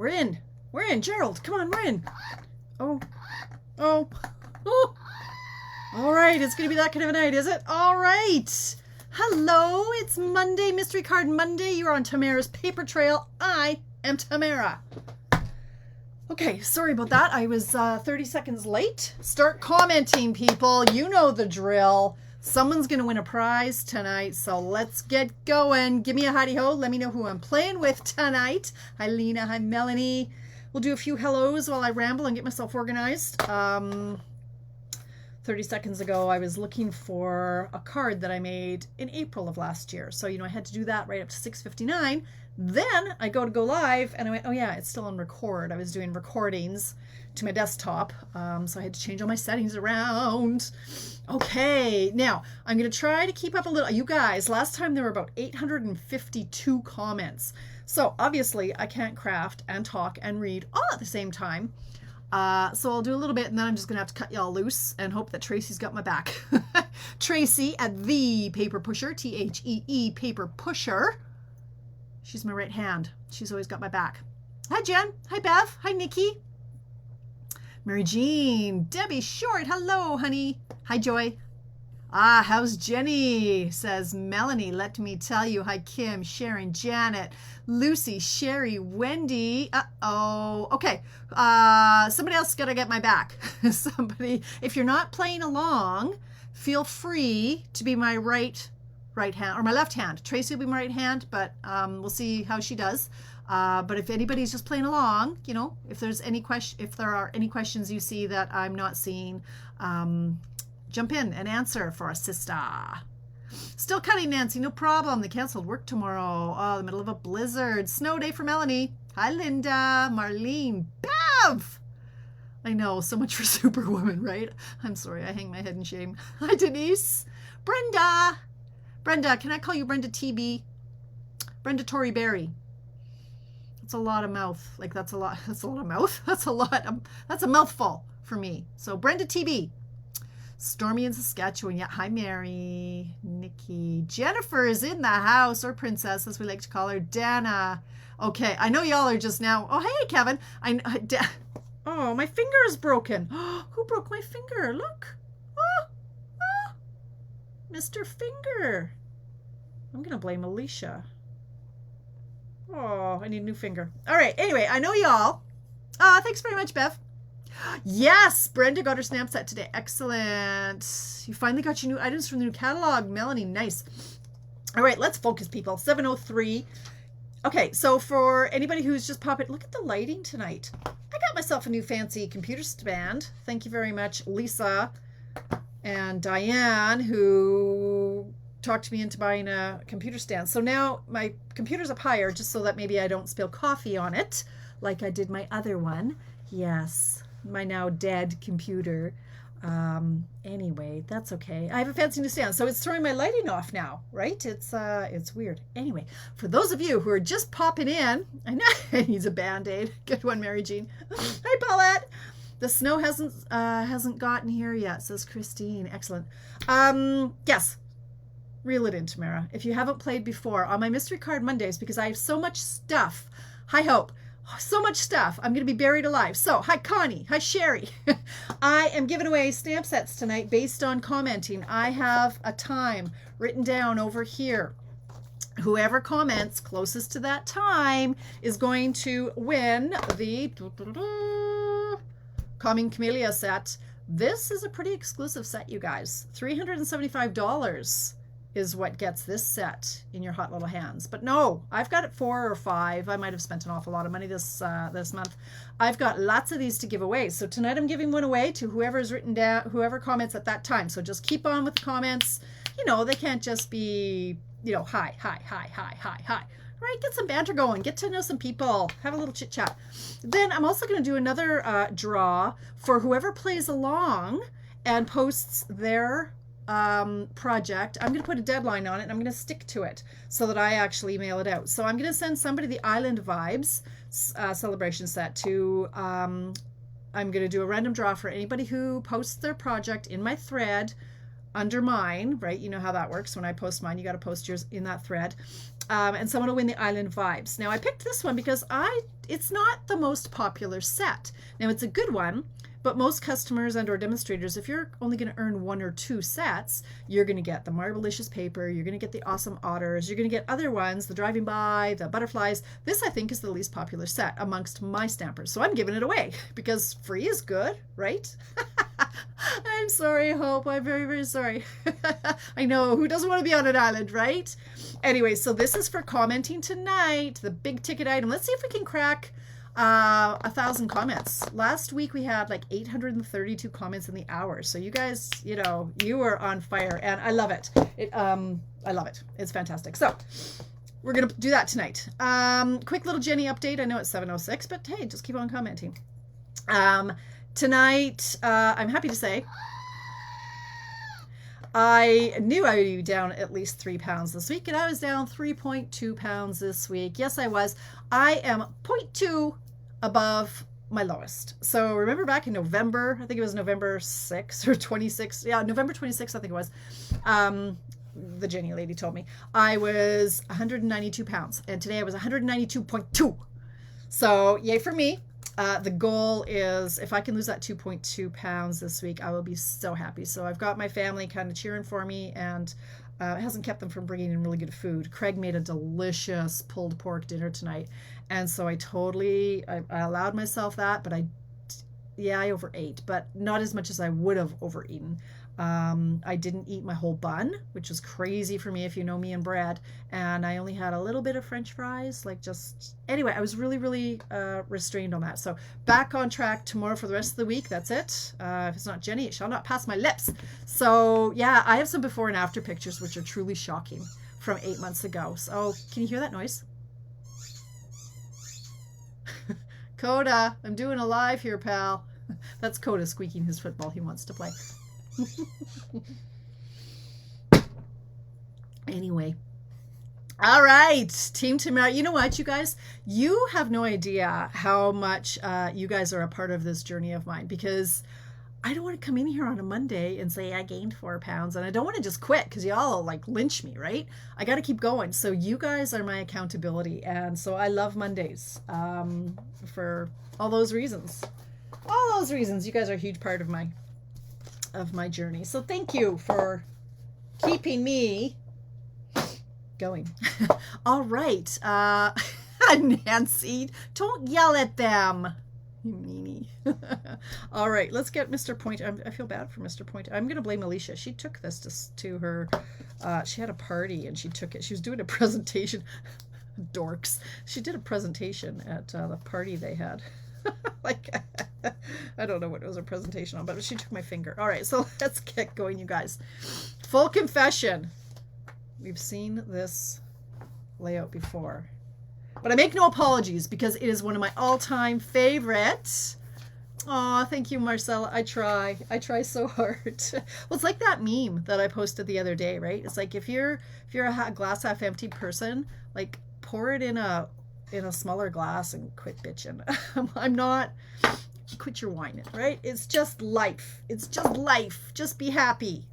We're in. We're in. Gerald, come on, we're in. Oh. Oh. Oh. All right, it's going to be that kind of a night, is it? All right. Hello, it's Monday, Mystery Card Monday. You're on Tamara's paper trail. I am Tamara. Okay, sorry about that. I was 30 seconds late. Start commenting, people. You know the drill. Someone's going to win a prize tonight, so let's get going. Give me a hidey-ho. Let me know who I'm playing with tonight. Hi, Lena. Hi, Melanie. We'll do a few hellos while I ramble and get myself organized. 30 seconds ago, I was looking for a card that I made in April of last year. So, I had to do that right up to 6:59. Then I go live and I went, oh yeah, it's still on record. I was doing recordings to my desktop. So I had to change all my settings around. Okay, now I'm going to try to keep up a little. You guys, last time there were about 852 comments. So obviously I can't craft and talk and read all at the same time. So I'll do a little bit and then I'm just going to have to cut y'all loose and hope that Tracy's got my back. Tracy at the Paper Pusher, Thee Paper Pusher. She's my right hand. She's always got my back. Hi, Jen. Hi, Bev. Hi, Nikki. Mary Jean. Debbie Short. Hello, honey. Hi, Joy. How's Jenny? Says Melanie. Let me tell you. Hi, Kim, Sharon, Janet, Lucy, Sherry, Wendy. Uh-oh. Okay. Somebody else got to get my back. Somebody. If you're not playing along, feel free to be my right hand or my left hand. Tracy will be my right hand, but we'll see how she does. But if anybody's just playing along, if there are any questions you see that I'm not seeing, jump in and answer for a sister. Still cutting, Nancy. No problem. They canceled work tomorrow. Oh, the middle of a blizzard. Snow day for Melanie. Hi, Linda. Marlene. Bev. I know. So much for Superwoman, right? I'm sorry. I hang my head in shame. Hi, Denise. Brenda. Brenda. Can I call you Brenda TB? Brenda Tory Berry. That's a lot of mouth. Like, that's a lot of mouth. That's a mouthful for me. So, Brenda TB. Stormy in Saskatchewan. Yeah. Hi, Mary. Nikki. Jennifer is in the house, or Princess, as we like to call her. Dana. Okay. I know y'all are just now. Oh, hey, Kevin. Oh, my finger is broken. Who broke my finger? Look. Oh, Mr. Finger. I'm going to blame Alicia. Oh, I need a new finger. All right. Anyway, I know y'all. Thanks very much, Bev. Yes, Brenda got her snap set today. Excellent. You finally got your new items from the new catalog. Melanie, nice. All right, let's focus, people. 7:03. Okay, so for anybody who's just popping, look at the lighting tonight. I got myself a new fancy computer stand. Thank you very much, Lisa and Diane, who talked me into buying a computer stand. So now my computer's up higher just so that maybe I don't spill coffee on it like I did my other one. Yes, my now dead computer. Anyway, that's okay. I have a fancy new stand, so it's throwing my lighting off now, right? It's weird. Anyway, for those of you who are just popping in, I know it needs a Band-Aid. Good one, Mary Jean. Hi, Paulette. The snow hasn't gotten here yet, says Christine. Excellent. Yes. Reel it in, Tamara. If you haven't played before on my Mystery Card Mondays, because I have so much stuff. Hi, Hope. So much stuff. I'm going to be buried alive. So, hi, Connie. Hi, Sherry. I am giving away stamp sets tonight based on commenting. I have a time written down over here. Whoever comments closest to that time is going to win the Calming Camellia set. This is a pretty exclusive set, you guys. $375 is what gets this set in your hot little hands. But no, I've got it 4 or 5. I might have spent an awful lot of money this month. I've got lots of these to give away. So tonight I'm giving one away to whoever's written down, whoever comments at that time. So just keep on with the comments. They can't just be, hi. Right, get some banter going. Get to know some people. Have a little chit chat. Then I'm also going to do another draw for whoever plays along and posts their project. I'm going to put a deadline on it and I'm going to stick to it so that I actually mail it out. So I'm going to send somebody the Island Vibes celebration set to, I'm going to do a random draw for anybody who posts their project in my thread under mine, right? You know how that works. When I post mine, you got to post yours in that thread. and someone will win the Island Vibes. Now I picked this one because it's not the most popular set. Now it's a good one, but most customers and or demonstrators, if you're only going to earn 1 or 2 sets, you're going to get the Marvelicious paper, you're going to get the Awesome Otters, you're going to get other ones, the Driving By, the Butterflies. This I think is the least popular set amongst my stampers. So I'm giving it away because free is good, right? I'm sorry, Hope. I'm very, very sorry. I know, who doesn't want to be on an island, right? Anyway, so this is for commenting tonight, the big ticket item. Let's see if we can crack 1,000 comments. Last week we had like 832 comments in the hour. So you guys, you know, you are on fire, and I love it. I love it. It's fantastic. So we're gonna do that tonight. Quick little Jenny update. I know it's 7:06, but hey, just keep on commenting. Tonight, I'm happy to say I knew I would be down at least 3 pounds this week, and I was down 3.2 pounds this week. Yes, I was. I am 0.2 above my lowest. So remember back in November, I think it was November 6th or 26th. Yeah, November 26th, I think it was. The Jenny lady told me I was 192 pounds, and today I was 192.2. So yay for me. The goal is if I can lose that 2.2 pounds this week, I will be so happy. So I've got my family kind of cheering for me, and it hasn't kept them from bringing in really good food. Craig made a delicious pulled pork dinner tonight, and so I allowed myself that, but I overate, but not as much as I would have overeaten. I didn't eat my whole bun, which was crazy for me if you know me and bread, and I only had a little bit of French fries, anyway, I was really, really restrained on that. So back on track tomorrow for the rest of the week. That's it. If it's not Jenny, it shall not pass my lips. So yeah, I have some before and after pictures which are truly shocking from 8 months ago. So can you hear that noise? Coda, I'm doing a live here, pal. That's Coda squeaking his football. He wants to play. Anyway, all right, Team Tamara. You know what, you guys, you have no idea how much you guys are a part of this journey of mine, because I don't want to come in here on a Monday and say I gained 4 pounds, and I don't want to just quit because y'all like lynch me, right? I got to keep going. So you guys are my accountability, and so I love Mondays for all those reasons. All those reasons. You guys are a huge part of my journey. So thank you for keeping me going. All right. Nancy, don't yell at them. You meanie. All right, let's get Mr. Point. I feel bad for Mr. Point. I'm going to blame Alicia. She took this to her. She had a party and she took it. She was doing a presentation. Dorks. She did a presentation at the party they had. I don't know what it was a presentation on, but she took my finger. All right, so let's get going, you guys. Full confession. We've seen this layout before, but I make no apologies because it is one of my all-time favorites. Aw, thank you, Marcella. I try so hard. Well, it's like that meme that I posted the other day, right? It's like if you're a glass half empty person, like pour it in a smaller glass and quit bitching. I'm not, quit your whining, right? It's just life. It's just life. Just be happy.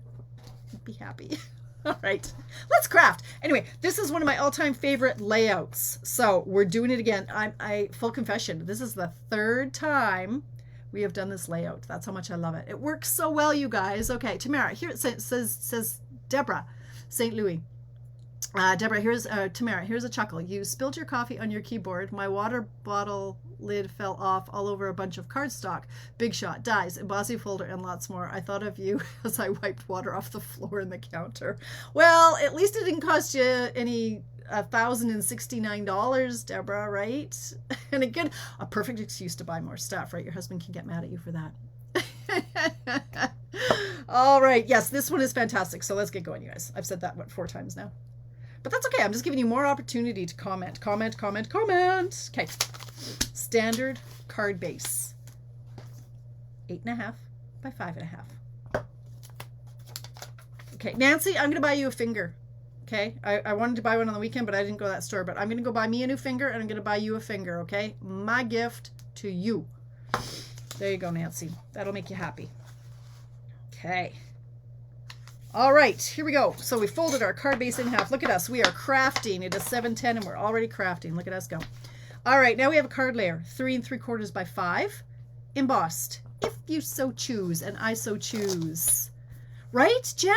Be happy. All right, let's craft. Anyway, this is one of my all-time favorite layouts. So we're doing it again. I full confession, this is the 3rd time we have done this layout. That's how much I love it. It works so well, you guys. Okay, Tamara, here it says Deborah, St. Louis. Deborah, here's Tamara. Here's a chuckle. You spilled your coffee on your keyboard. My water bottle lid fell off all over a bunch of cardstock. Big shot, dies, embossy folder, and lots more. I thought of you as I wiped water off the floor and the counter. Well, at least it didn't cost you any $1,069, Deborah, right? And again, a perfect excuse to buy more stuff, right? Your husband can get mad at you for that. All right. Yes, this one is fantastic. So let's get going, you guys. I've said that, 4 times now? But that's okay. I'm just giving you more opportunity to comment. Okay. Standard card base. 8.5 by 5.5. Okay, Nancy, I'm going to buy you a finger. Okay, I wanted to buy one on the weekend, but I didn't go to that store. But I'm going to go buy me a new finger, and I'm going to buy you a finger, okay? My gift to you. There you go, Nancy. That'll make you happy. Okay. All right, here we go. So we folded our card base in half. Look at us. We are crafting. It is 7:10 and we're already crafting. Look at us go. All right, now we have a card layer, 3 3/4 by 5, embossed, if you so choose, and I so choose. Right, Jen?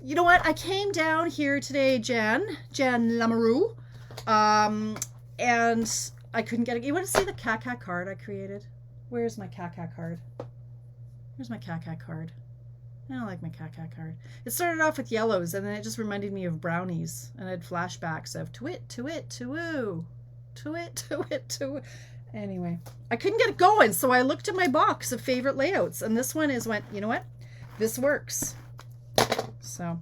You know what? I came down here today, Jen Lamoureux, and I couldn't get it. You want to see the Kaka card I created? Where's my Kaka card? Where's my Kaka card? I don't like my Kaka card. It started off with yellows, and then it just reminded me of brownies, and I had flashbacks of to-it, to-it, to-woo, to-it, to-it, to-woo. Anyway, I couldn't get it going, so I looked at my box of favorite layouts, and this one you know what? This works. So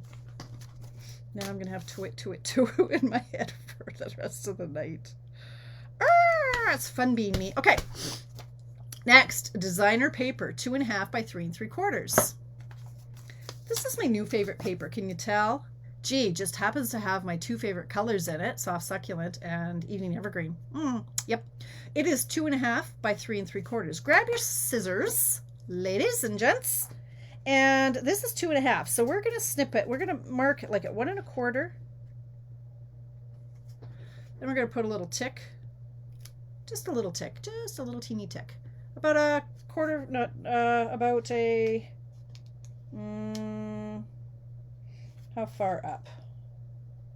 now I'm going to have to-it, to-it, to-woo in my head for the rest of the night. It's fun being me. Okay. Next, designer paper, 2.5 by 3 3/4. This is my new favorite paper. Can you tell? Gee, just happens to have my 2 favorite colors in it, soft succulent and evening evergreen. Yep. It is 2.5 by 3 3/4. Grab your scissors, ladies and gents. And this is 2.5. So we're going to snip it. We're going to mark it like at 1 1/4. Then we're going to put a little tick. Just a little tick. Just a little teeny tick. About a quarter, not, about a, how far up?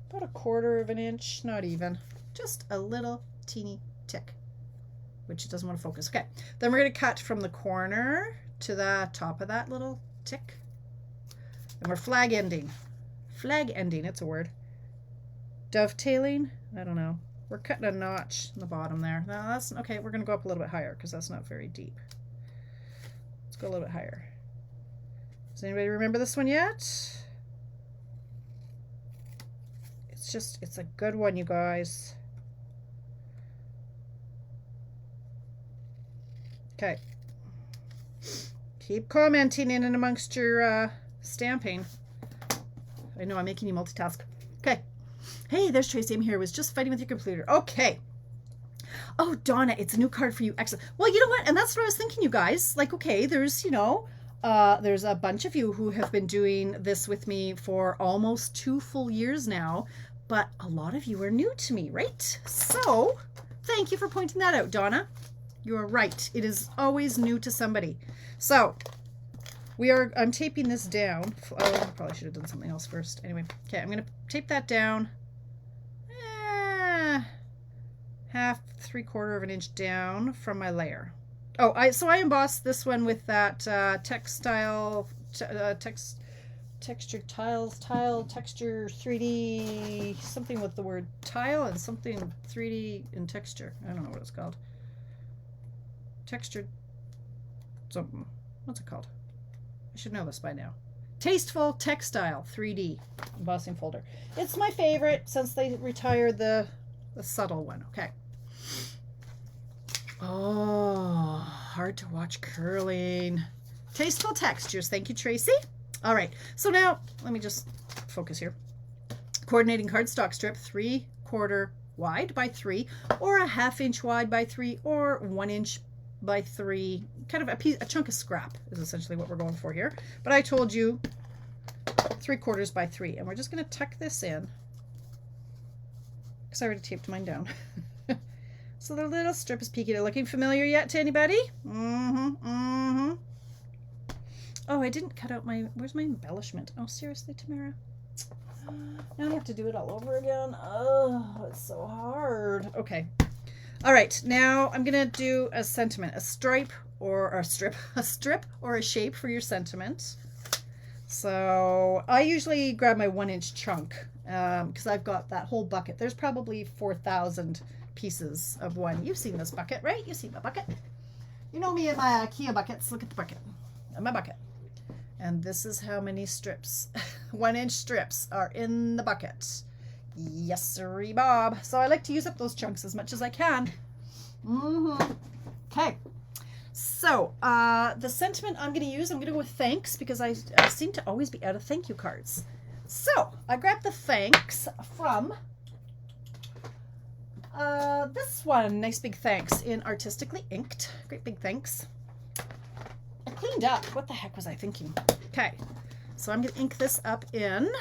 About a 1/4 of an inch, not even. Just a little teeny tick, which it doesn't want to focus. Okay, then we're going to cut from the corner to the top of that little tick. And we're flag ending. Flag ending, it's a word. Dovetailing? I don't know. We're cutting a notch in the bottom there. Now that's okay. We're going to go up a little bit higher because that's not very deep. Let's go a little bit higher. Does anybody remember this one yet? It's a good one, you guys. Okay. Keep commenting in and amongst your stamping. I know I'm making you multitask. Okay. Hey, there's Tracy. I'm here. Was just fighting with your computer. Okay. Oh, Donna, it's a new card for you. Excellent. Well, you know what? And that's what I was thinking, you guys. Like, okay, there's, there's a bunch of you who have been doing this with me for almost 2 full years now, but a lot of you are new to me, right? So thank you for pointing that out, Donna. You are right. It is always new to somebody. So I'm taping this down. Oh, I probably should have done something else first. Anyway, okay, I'm going to tape that down. Half, 3/4 of an inch down from my layer. Oh, so I embossed this one with that texture texture 3D, something with the word tile and something 3D in texture. I don't know what it's called. Textured something. What's it called? I should know this by now. Tasteful Textile 3D embossing folder. It's my favorite since they retired the subtle one. Okay. Oh, hard to watch curling. Tasteful textures. Thank you, Tracy. All right. So now let me just focus here. Coordinating cardstock strip, 3/4 wide by 3, or a 1/2 inch wide by 3, or 1 inch by 3. Kind of a chunk of scrap is essentially what we're going for here. But I told you 3/4 by 3, and we're just going to tuck this in because I already taped mine down. So the little strip is peeking. Looking familiar yet to anybody? Oh, I didn't cut out where's my embellishment? Oh, seriously, Tamara? Now I have to do it all over again. Oh, it's so hard. Okay. All right, now I'm going to do a sentiment, a strip or a strip or a shape for your sentiment. So I usually grab my 1 inch chunk because I've got that whole bucket. There's probably 4,000 pieces of one. You've seen this bucket, right? You've seen my bucket. You know me and my IKEA buckets. Look at the bucket. And my bucket. And this is how many strips, 1 inch strips are in the bucket. Yes, sirree, Bob. So I like to use up those chunks as much as I can. Okay. So the sentiment I'm going to use, I'm going to go with thanks because I seem to always be out of thank you cards. So I grabbed the thanks from this one. Nice big thanks in artistically inked. Great big thanks. I cleaned up. What the heck was I thinking? Okay. So I'm going to ink this up in.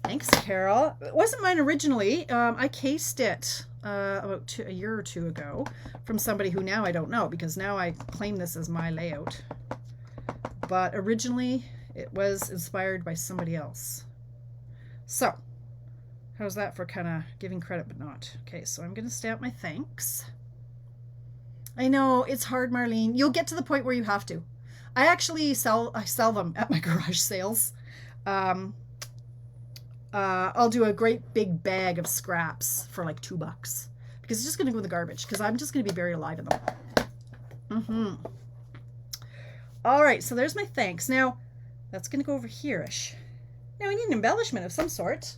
Thanks, Carol. It wasn't mine originally. I cased it about a year or two ago from somebody who now I don't know, because now I claim this as my layout. But originally it was inspired by somebody else. So how's that for kind of giving credit but not? Okay, so I'm going to stamp my thanks. I know it's hard, Marlene. You'll get to the point where you have to. I actually sell them at my garage sales. I'll do a great big bag of scraps for like $2 because it's just going to go in the garbage because I'm just going to be buried alive in them. All right, so there's my thanks. Now that's going to go over here-ish. Now we need an embellishment of some sort.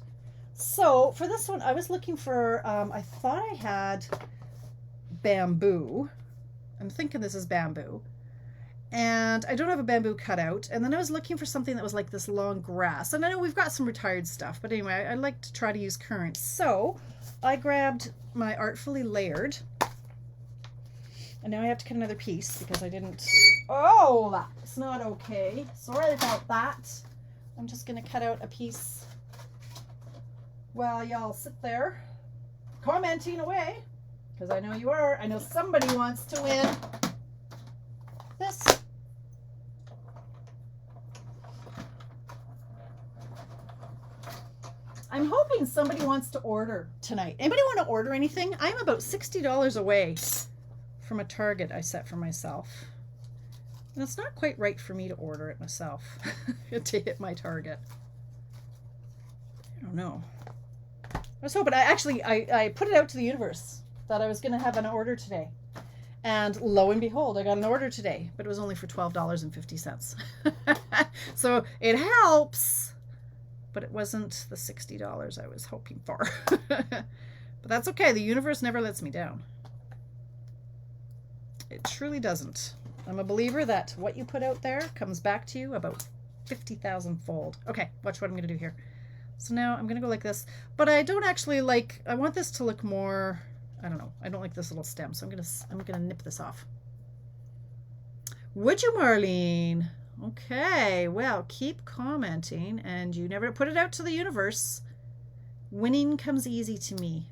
So for this one, I was looking for, I thought I had bamboo. I'm thinking this is bamboo. And I don't have a bamboo cutout. And then I was looking for something that was like this long grass. And I know we've got some retired stuff, but anyway, I like to try to use current. So I grabbed my Artfully Layered. And now I have to cut another piece because I didn't. Oh, that's not okay. Sorry about that. I'm just going to cut out a piece while y'all sit there commenting away. Because I know you are. I know somebody wants to win this. I'm hoping somebody wants to order tonight. Anybody want to order anything? I'm about $60 away from a target I set for myself. And it's not quite right for me to order it myself to hit my target. I don't know. I was hoping, I put it out to the universe that I was going to have an order today. And lo and behold, I got an order today, but it was only for $12.50. So it helps, but it wasn't the $60 I was hoping for. But that's okay. The universe never lets me down. It truly doesn't. I'm a believer that what you put out there comes back to you about 50,000 fold. Okay, watch what I'm going to do here. So now I'm going to go like this, but I don't actually like, I want this to look more, I don't know. I don't like this little stem, so I'm gonna nip this off. Would you, Marlene? Okay, well, keep commenting, and you never put it out to the universe. Winning comes easy to me.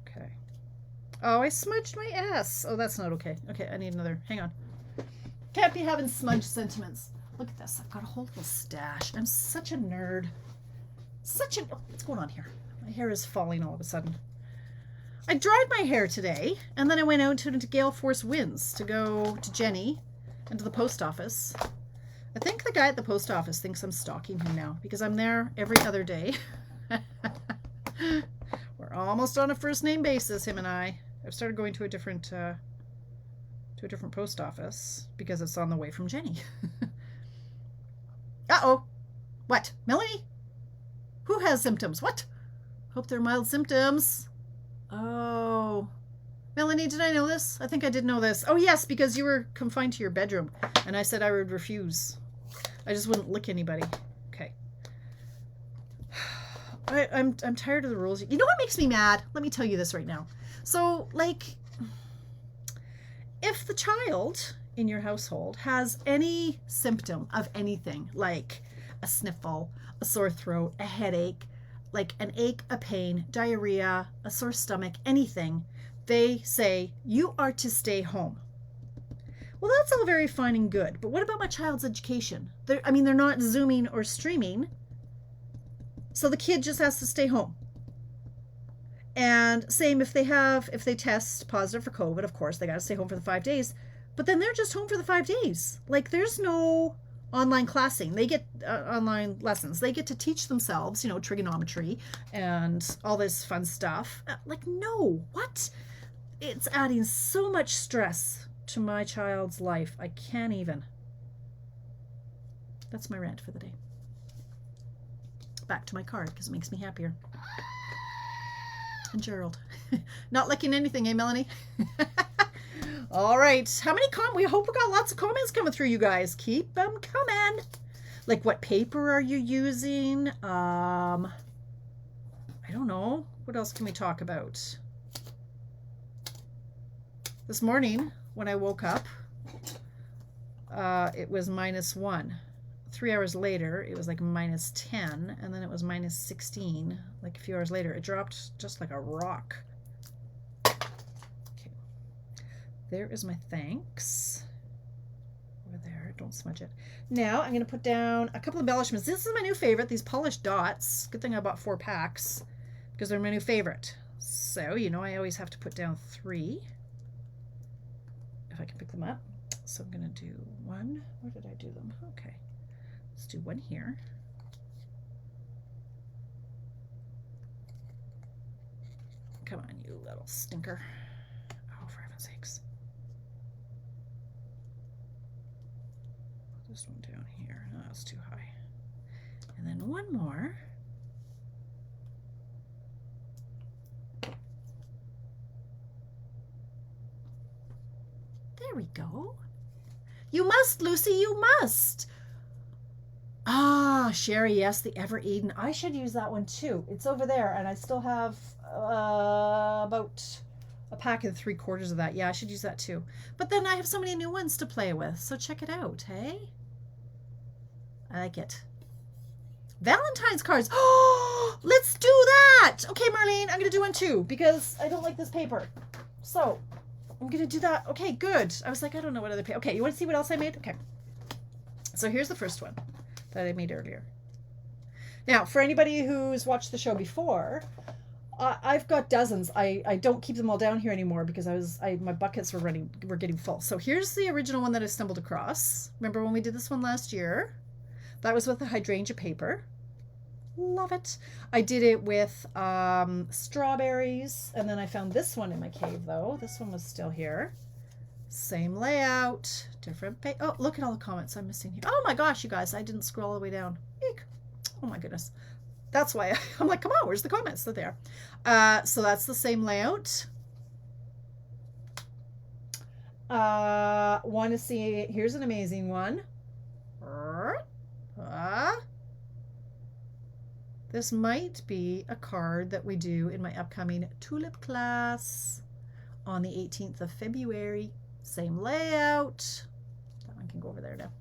Okay. Oh, I smudged my S. Oh, that's not okay. Okay, I need another. Hang on. Can't be having smudge sentiments. Look at this. I've got a whole little stash. I'm such a nerd. What's going on here? My hair is falling all of a sudden. I dried my hair today, and then I went out into gale force winds to go to Jenny and to the post office. I think the guy at the post office thinks I'm stalking him now because I'm there every other day. We're almost on a first name basis, him and I. I've started going to a different post office because it's on the way from Jenny. Uh-oh. What? Melanie? Who has symptoms? What? Hope they're mild symptoms. Oh. Melanie, did I know this? I think I did know this. Oh, yes, because you were confined to your bedroom, and I said I would refuse. I just wouldn't lick anybody. Okay. I'm tired of the rules. You know what makes me mad? Let me tell you this right now. So, like, if the child in your household has any symptom of anything, like a sniffle, a sore throat, a headache, like an ache, a pain, diarrhea, a sore stomach, anything, they say, you are to stay home. Well, that's all very fine and good, but what about my child's education? They're not Zooming or streaming, so the kid just has to stay home. And same if they test positive for COVID, of course, they got to stay home for the 5 days, but then they're just home for the 5 days. Like, there's no online classing. They get online lessons. They get to teach themselves, trigonometry and all this fun stuff. Like, no, what? It's adding so much stress to my child's life. I can't even. That's my rant for the day. Back to my card because it makes me happier. And Gerald. Not liking anything, eh, Melanie? All right. How many we hope we got lots of comments coming through, you guys. Keep them coming. Like, what paper are you using? I don't know. What else can we talk about? This morning, when I woke up, it was -1. 3 hours later, it was like -10, and then it was -16. Like a few hours later, it dropped just like a rock. Okay, there is my thanks. Over there, don't smudge it. Now I'm going to put down a couple of embellishments. This is my new favorite, these polished dots. Good thing I bought 4 packs because they're my new favorite. So, you know, I always have to put down 3 if I can pick them up. So I'm going to do 1. Where did I do them? Okay. Let's do 1 here. Come on, you little stinker. Oh, for heaven's sakes. Put this one down here. No, that's too high. And then 1 more. There we go. You must, Lucy, you must. Ah, Sherry, yes, the Ever Eden. I should use that one too. It's over there, and I still have about a pack of 3/4 of that. Yeah, I should use that too. But then I have so many new ones to play with, so check it out, hey? I like it. Valentine's cards. Oh, let's do that. Okay, Marlene, I'm going to do one too because I don't like this paper. So I'm going to do that. Okay, good. I was like, I don't know what other paper. Okay, you want to see what else I made? Okay. So here's the first one that I made earlier. Now, for anybody who's watched the show before, I've got dozens. I don't keep them all down here anymore because my buckets were getting full. So here's the original one that I stumbled across. Remember when we did this one last year? That was with the hydrangea paper. Love it. I did it with strawberries, and then I found this one in my cave though. This one was still here. Same layout, different page. Oh, look at all the comments I'm missing here. Oh my gosh, you guys, I didn't scroll all the way down. Eek. Oh my goodness. That's why I'm like, come on, where's the comments? They're there. So that's the same layout. Want to see, here's an amazing one. This might be a card that we do in my upcoming tulip class on the 18th of February. Same layout. That one can go over there now.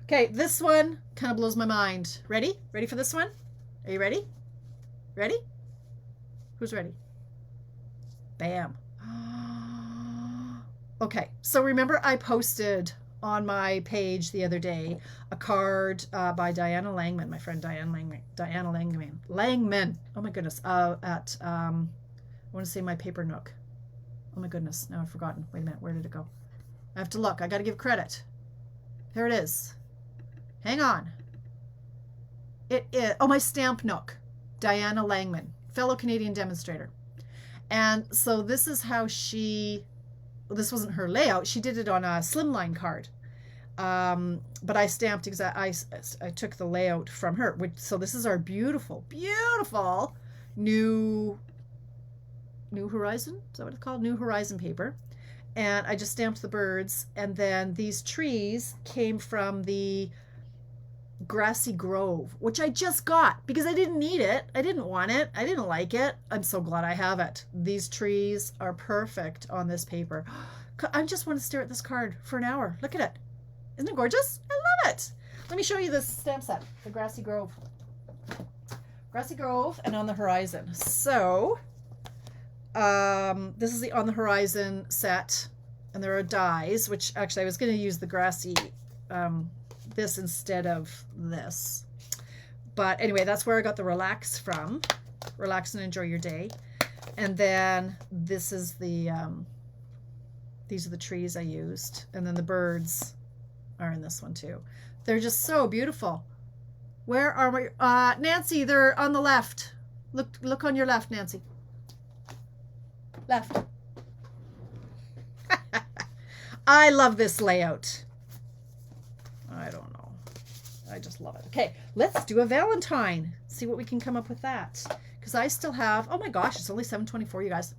Okay, this one kind of blows my mind. Ready? Ready for this one? Are you ready? Ready? Who's ready? Bam. Okay, so remember I posted on my page the other day a card by Diana Langman, my friend Diana Langman. Oh my goodness. At I want to say My Paper Nook. Oh my goodness, now I've forgotten. Wait a minute, where did it go? I have to look. I got to give credit. There it is. Hang on. It is, oh, My Stamp Nook. Diana Langman, fellow Canadian demonstrator. And so this is how she, well, this wasn't her layout. She did it on a slimline card. But I stamped I took the layout from her. So this is our beautiful, beautiful New Horizon. Is that what it's called? New Horizon paper. And I just stamped the birds. And then these trees came from the Grassy Grove, which I just got because I didn't need it. I didn't want it. I didn't like it. I'm so glad I have it. These trees are perfect on this paper. I just want to stare at this card for an hour. Look at it. Isn't it gorgeous? I love it. Let me show you this stamp set, the Grassy Grove. Grassy Grove and On the Horizon. So this is the On the Horizon set, and there are dies, which actually I was going to use the grassy this instead of this, but anyway, that's where I got the relax from. Relax and enjoy your day. And then this is the these are the trees I used, and then the birds are in this one too. They're just so beautiful. Where are we? Nancy, they're on the left. Look on your left, Nancy. Left. I love this layout. I don't know. I just love it. Okay, let's do a Valentine. See what we can come up with that. Because I still have, oh my gosh, it's only 7:24, you guys.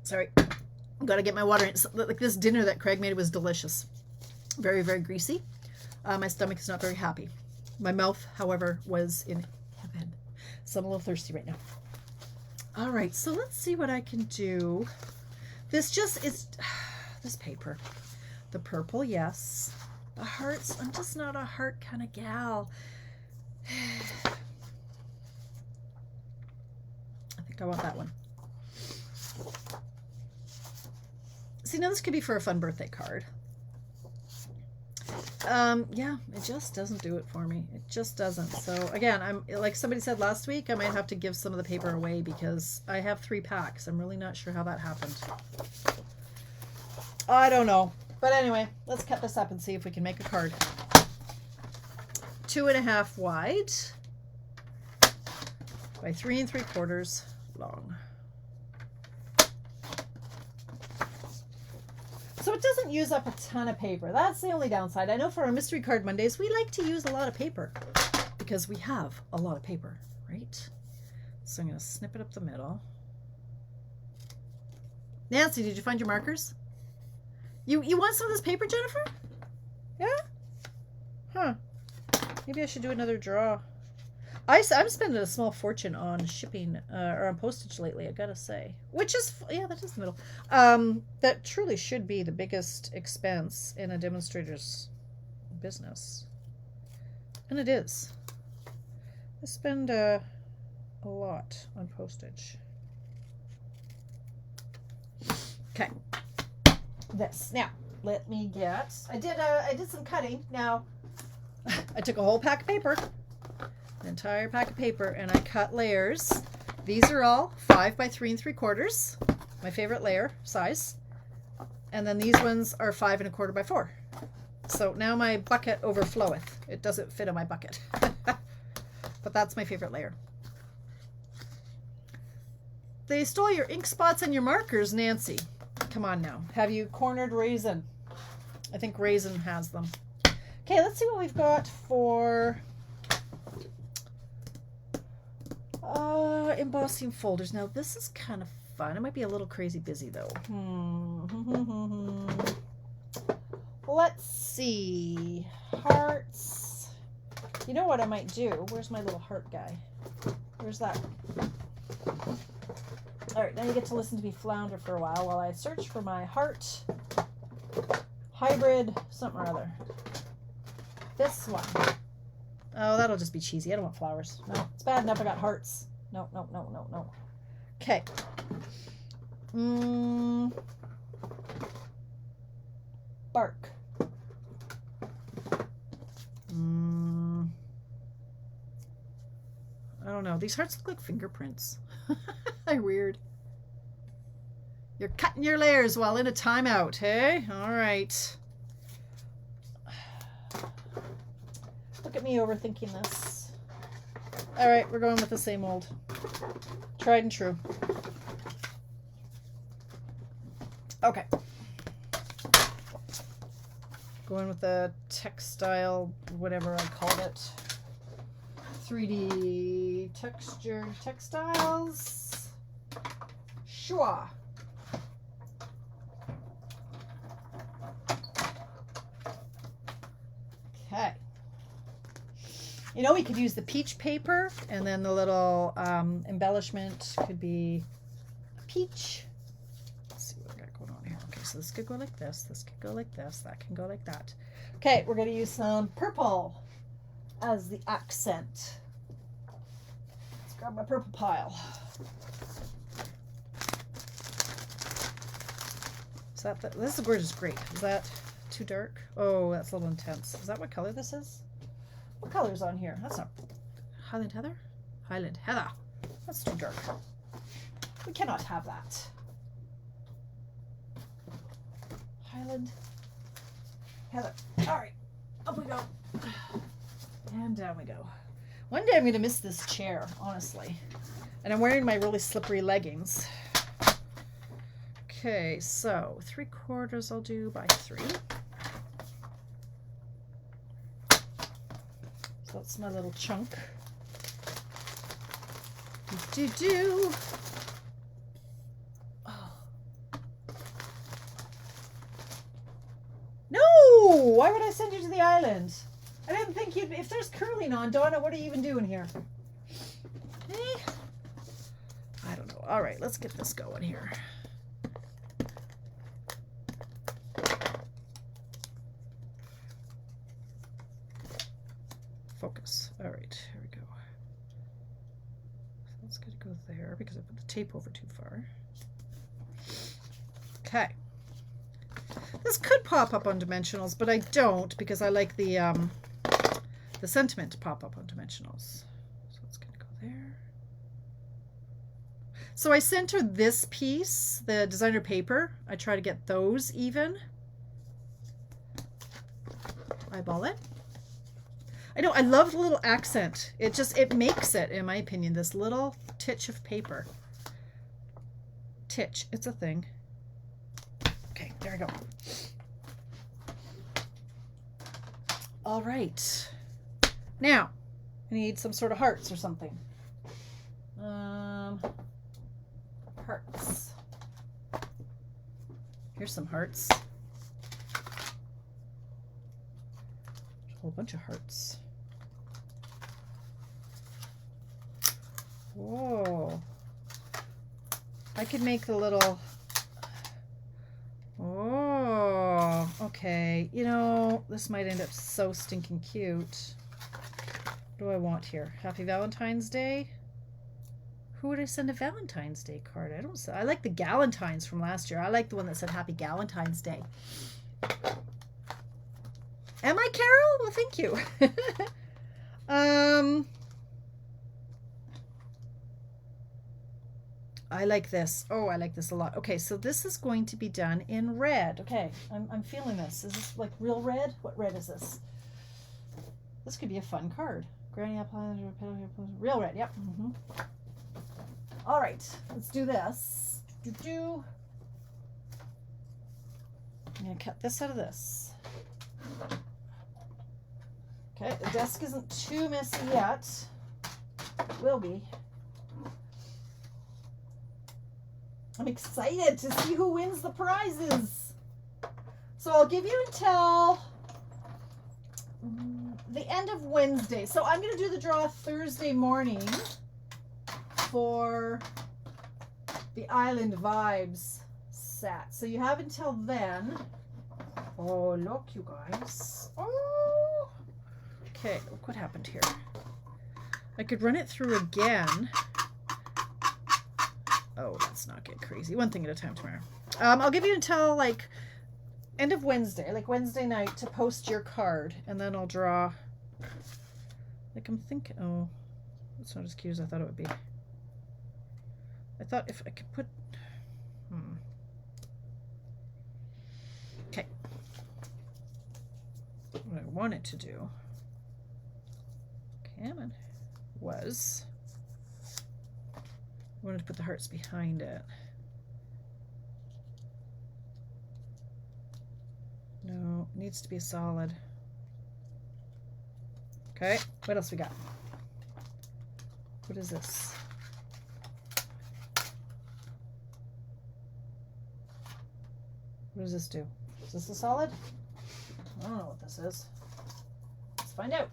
Sorry. I've got to get my water in. Like this dinner that Craig made, it was delicious. Very, very greasy. My stomach is not very happy. My mouth, however, was in heaven. So I'm a little thirsty right now. All right, so let's see what I can do. This just is, this paper. The purple, yes. The hearts, I'm just not a heart kind of gal. I think I want that one. See, now this could be for a fun birthday card. Yeah, it just doesn't do it for me. It just doesn't. So again, I'm like somebody said last week, I might have to give some of the paper away because I have 3 packs. I'm really not sure how that happened. I don't know. But anyway, let's cut this up and see if we can make a card. 2.5 wide by 3 3/4 long. So it doesn't use up a ton of paper. That's the only downside. I know for our Mystery Card Mondays, we like to use a lot of paper because we have a lot of paper, right? So I'm going to snip it up the middle. Nancy, did you find your markers? You want some of this paper, Jennifer? Yeah? Huh. Maybe I should do another draw. I'm spending a small fortune on shipping or on postage lately, I gotta say. Which is, yeah, that is the middle. That truly should be the biggest expense in a demonstrator's business. And it is. I spend a lot on postage. Okay. This. Now, let me get, I did some cutting. Now, I took a whole pack of paper. An entire pack of paper, and I cut layers. These are all 5 by 3 3/4, my favorite layer size, and then these ones are 5 1/4 by 4. So now my bucket overfloweth. It doesn't fit in my bucket. But that's my favorite layer. They stole your ink spots and your markers, Nancy. Come on now. Have you cornered Raisin? I think Raisin has them. Okay, let's see what we've got for embossing folders. Now this is kind of fun. It might be a little crazy busy though. Let's see. Hearts. You know what I might do? Where's my little heart guy? Where's that? All right, now you get to listen to me flounder for a while I search for my heart hybrid something or other. This one. Oh, that'll just be cheesy. I don't want flowers. No, it's bad enough I got hearts. No, no, no, no, no. Okay. Bark. I don't know. These hearts look like fingerprints. They're weird. You're cutting your layers while in a timeout, hey? All right. Look at me overthinking this. All right, we're going with the same old. Tried and true. Okay. Going with the textile, whatever I called it. 3D textured textiles. Sure. Okay. You know, we could use the peach paper, and then the little embellishment could be a peach. Let's see what I got going on here. Okay, so this could go like this. This could go like this. That can go like that. Okay, we're going to use some purple as the accent. Let's grab my purple pile. Is that the, this is a gorgeous grape. Is that too dark? Oh, that's a little intense. Is that what color this is? What color is on here? That's not Highland Heather? Highland Heather. That's too dark. We cannot have that. Highland Heather. All right, up we go. And down we go. One day I'm going to miss this chair, honestly. And I'm wearing my really slippery leggings. Okay, so 3/4 I'll do by 3. So that's my little chunk. Do. Oh. No! Why would I send you to the island? I didn't think you'd... If there's curling on, Donna, what are you even doing here? I don't know. All right, let's get this going here. focus. All right, here we go. So that's going to go there because I put the tape over too far. Okay. This could pop up on dimensionals, but I don't because I like the sentiment to pop up on dimensionals. So it's going to go there. So I center this piece, the designer paper. I try to get those even. Eyeball it. I know, I love the little accent. It makes it, in my opinion, this little titch of paper. Titch, it's a thing. Okay, there we go. All right. Now, I need some sort of hearts or something. Hearts. Here's some hearts. A whole bunch of hearts. Whoa. I could make the little... Oh, okay. You know, this might end up so stinking cute. What do I want here? Happy Valentine's Day? Who would I send a Valentine's Day card? I like the Galentines from last year. I like the one that said Happy Galentine's Day. Am I Carol? Well, thank you. I like this. Oh, I like this a lot. Okay, so this is going to be done in red. Okay, I'm feeling this. Is this like real red? What red is this? This could be a fun card. Granny apple, real red. Yep. All right, let's do this. I'm gonna cut this out of this. Okay, the desk isn't too messy yet. It will be. I'm excited to see who wins the prizes. So I'll give you until the end of Wednesday. So I'm going to do the draw Thursday morning for the Island Vibes set. So you have until then. Oh, look, you guys. Oh. Okay, look what happened here. I could run it through again. Oh, let's not get crazy. One thing at a time, Tamara. I'll give you until like end of Wednesday, like Wednesday night, to post your card, and then I'll draw. Like I'm thinking. Oh, that's not as cute as I thought it would be. I thought if I could put. Okay. What I wanted to do. Come on. Was. I wanted to put the hearts behind it. No, it needs to be solid. Okay, what else we got? What is this? What does this do? Is this a solid? I don't know what this is. Let's find out.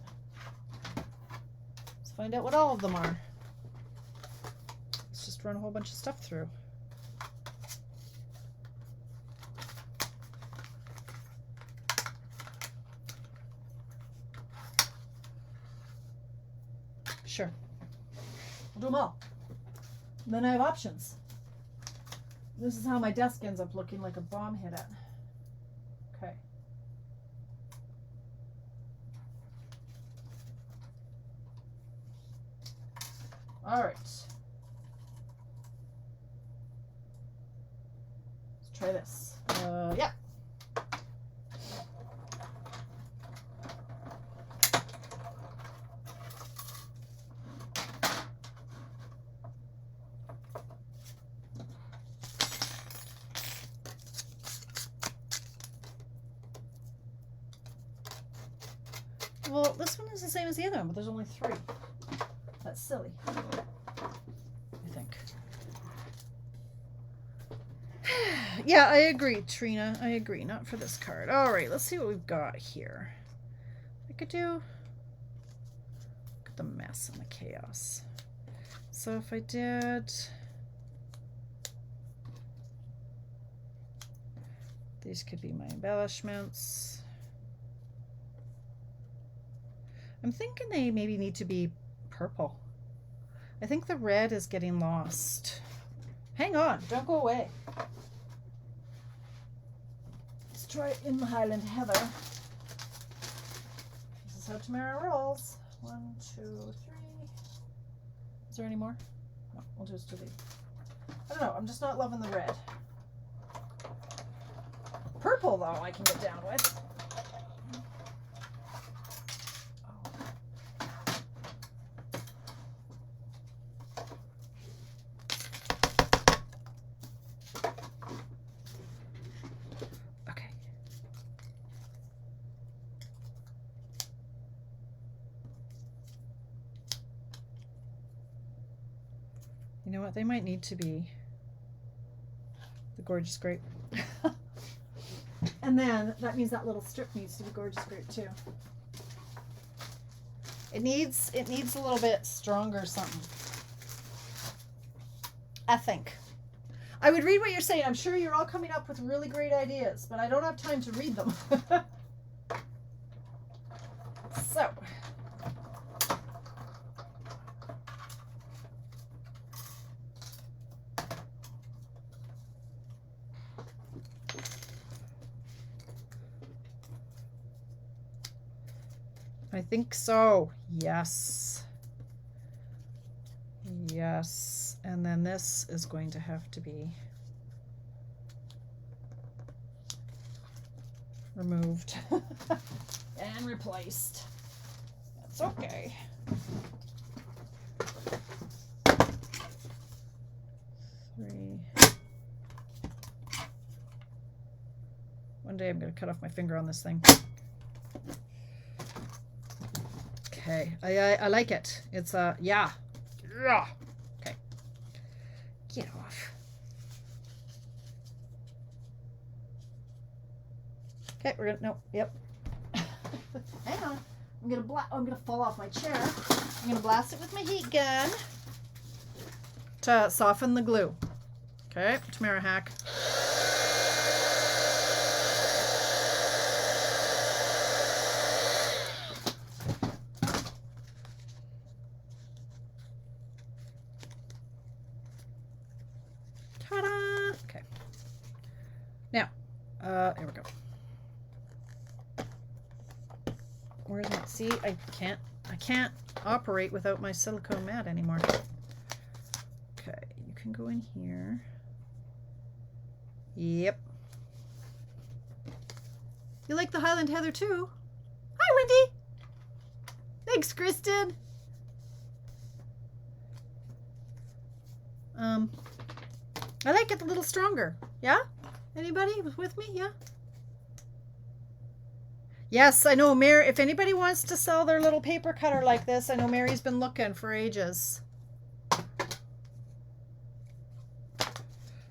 Let's find out what all of them are. Just run a whole bunch of stuff through. Sure. I'll do them all. And then I have options. This is how my desk ends up looking like a bomb hit it. Okay. All right. Try this. Yeah. Well, this one is the same as the other one, but there's only 3. That's silly, I think. Yeah, I agree, Trina. I agree. Not for this card. All right, let's see what we've got here. I could do... Look at the mess and the chaos. So if I did... These could be my embellishments. I'm thinking they maybe need to be purple. I think the red is getting lost. Hang on, don't go away. Let's try it in the Highland Heather. This is how Tamara rolls. 1, 2, 3. Is there any more? No, we'll just do the. I don't know, I'm just not loving the red. Purple, though, I can get down with. Okay. You know what? They might need to be the Gorgeous Grape. And then that means that little strip needs to be Gorgeous Grape too. It needs a little bit stronger something. I think. I would read what you're saying. I'm sure you're all coming up with really great ideas, but I don't have time to read them. So. I think so. Yes. Yes. And then this is going to have to be removed and replaced. That's okay. Three. One day I'm going to cut off my finger on this thing. Okay, I like it. It's yeah. Okay. Get off. Okay, we're gonna yep. Hang on. I'm gonna fall off my chair. I'm gonna blast it with my heat gun to soften the glue. Okay, Tamara hack. Here we go. Where's my, see, I can't operate without my silicone mat anymore. Okay, you can go in here. Yep. You like the Highland Heather too? Hi, Wendy. Thanks, Kristen. I like it a little stronger. Yeah? Anybody with me? Yeah? Yes, I know, Mary. If anybody wants to sell their little paper cutter like this, I know Mary's been looking for ages.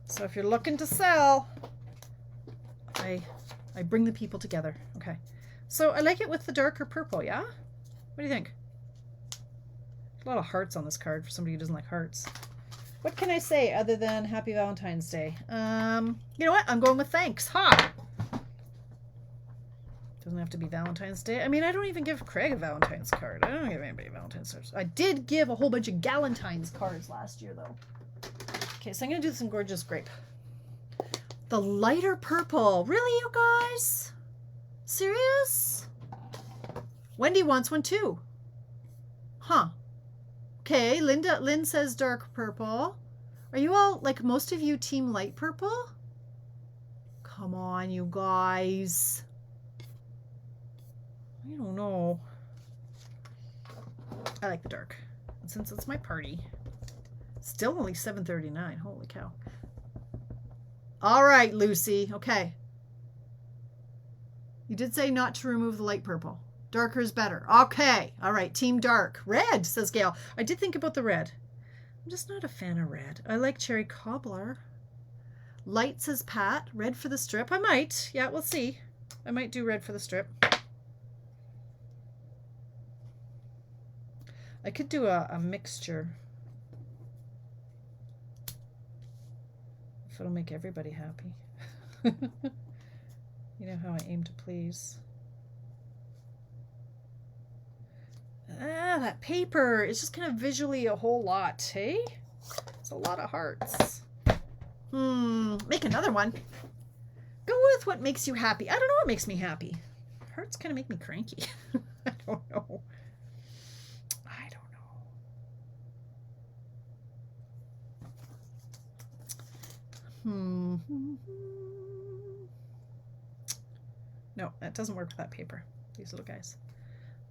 So if you're looking to sell, I bring the people together. Okay. So I like it with the darker purple, yeah? What do you think? A lot of hearts on this card for somebody who doesn't like hearts. What can I say other than Happy Valentine's Day? You know what? I'm going with thanks. Ha! Doesn't have to be Valentine's Day. I mean, I don't even give Craig a Valentine's card. I don't give anybody a Valentine's card. I did give a whole bunch of Galentine's cards last year, though. Okay, so I'm going to do some Gorgeous Grape. The lighter purple. Really, you guys? Serious? Wendy wants one, too. Huh. Okay, Lynn says dark purple. Are you all, like most of you, team light purple? Come on, you guys. I don't know. I like the dark. And since it's my party. Still only 7:39. Holy cow. All right, Lucy. Okay. You did say not to remove the light purple. Darker is better. Okay. All right. Team dark. Red, says Gail. I did think about the red. I'm just not a fan of red. I like cherry cobbler. Light, says Pat. Red for the strip. I might. Yeah, we'll see. I might do red for the strip. I could do a mixture. If it'll make everybody happy. You know how I aim to please. That paper is just kind of visually a whole lot, hey? It's a lot of hearts. Make another one. Go with what makes you happy. I don't know what makes me happy. Hearts kind of make me cranky. I don't know. I don't know. No, that doesn't work with that paper. These little guys.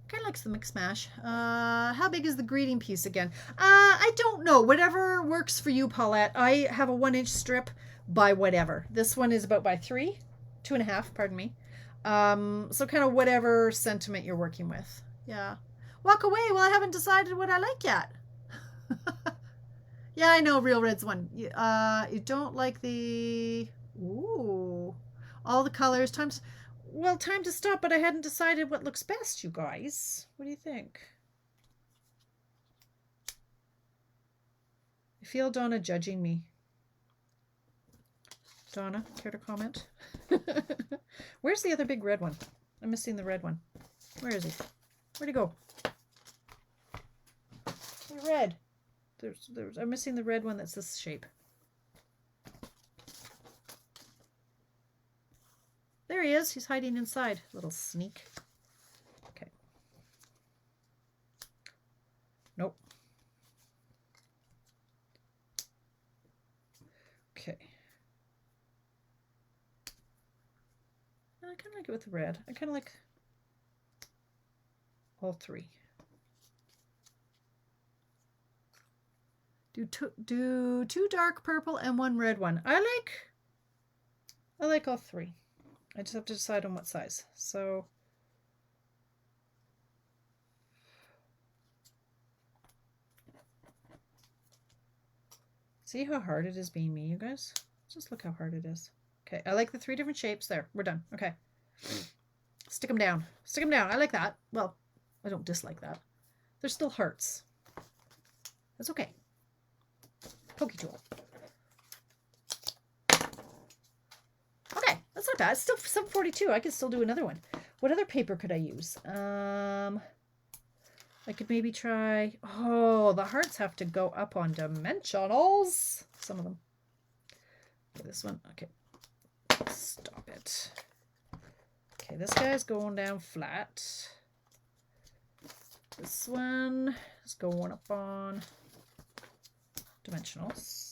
Kind of likes the mix mash. How big is the greeting piece again? I don't know. Whatever works for you, Paulette. I have a 1-inch strip by whatever. This one is about by 3, 2.5, pardon me. So kind of whatever sentiment you're working with. Yeah. Walk away. Well, I haven't decided what I like yet. Yeah, I know. Real Red's one. You don't like the... Ooh. All the colors. Well, time to stop, but I hadn't decided what looks best, you guys. What do you think? I feel Donna judging me. Donna, care to comment? Where's the other big red one? I'm missing the red one. Where is he? Where'd he go? The red. I'm missing the red one that's this shape. There he is. He's hiding inside. Little sneak. Okay. Nope. Okay. I kind of like it with the red. I kind of like all three. Do two dark purple and one red one. I like all three. I just have to decide on what size. So see how hard it is being me, you guys? Just look how hard it is. Okay, I like the 3 different shapes. There, we're done. Okay. Stick them down. Stick them down. I like that. Well, I don't dislike that. They're still hearts. That's okay. Pokey tool. Okay, that's not bad. It's still 742. I could still do another one. What other paper could I use? I could maybe try... Oh, the hearts have to go up on dimensionals. Some of them. Okay, this one. Okay. Stop it. Okay, this guy's going down flat. This one is going up on dimensionals.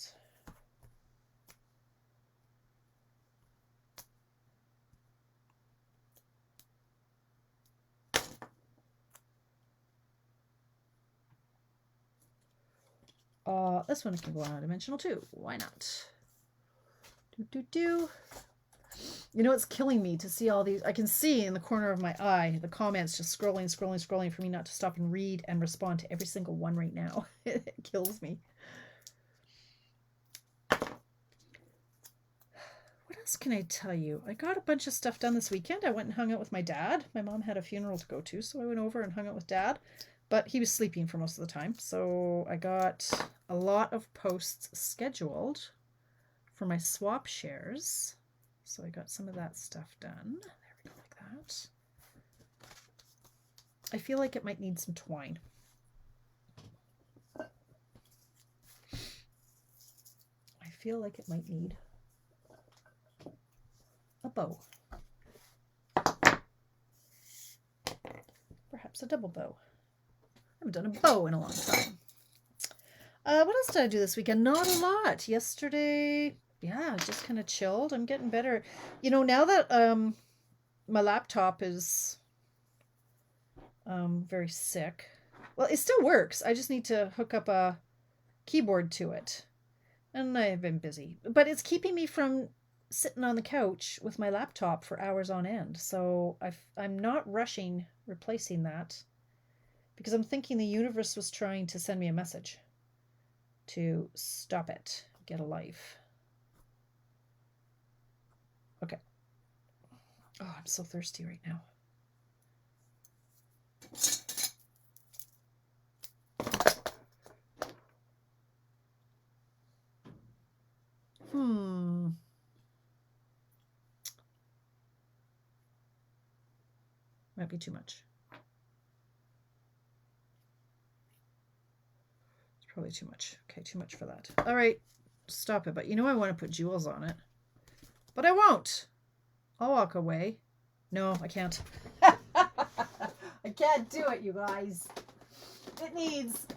This one can go on dimensional too. Why not? You know, it's killing me to see all these. I can see in the corner of my eye the comments just scrolling for me not to stop and read and respond to every single one right now. It kills me. What else can I tell you? I got a bunch of stuff done this weekend. I went and hung out with my dad. My mom had a funeral to go to, so I went over and hung out with Dad. But he was sleeping for most of the time, so I got a lot of posts scheduled for my swap shares. So I got some of that stuff done. There we go, like that. I feel like it might need some twine. I feel like it might need a bow. Perhaps a double bow. I haven't done a bow in a long time. What else did I do this weekend? Not a lot. Yesterday, yeah, just kind of chilled. I'm getting better. You know, now that my laptop is very sick. Well, it still works. I just need to hook up a keyboard to it. And I've been busy. But it's keeping me from sitting on the couch with my laptop for hours on end. So I'm not rushing replacing that. Because I'm thinking the universe was trying to send me a message to stop it, get a life. Okay. Oh, I'm so thirsty right now. Might be too much. probably too much. Okay, too much for that. All right, stop it. But you know I want to put jewels on it. But I won't. I'll walk away. No, I can't. I can't do it, you guys. It needs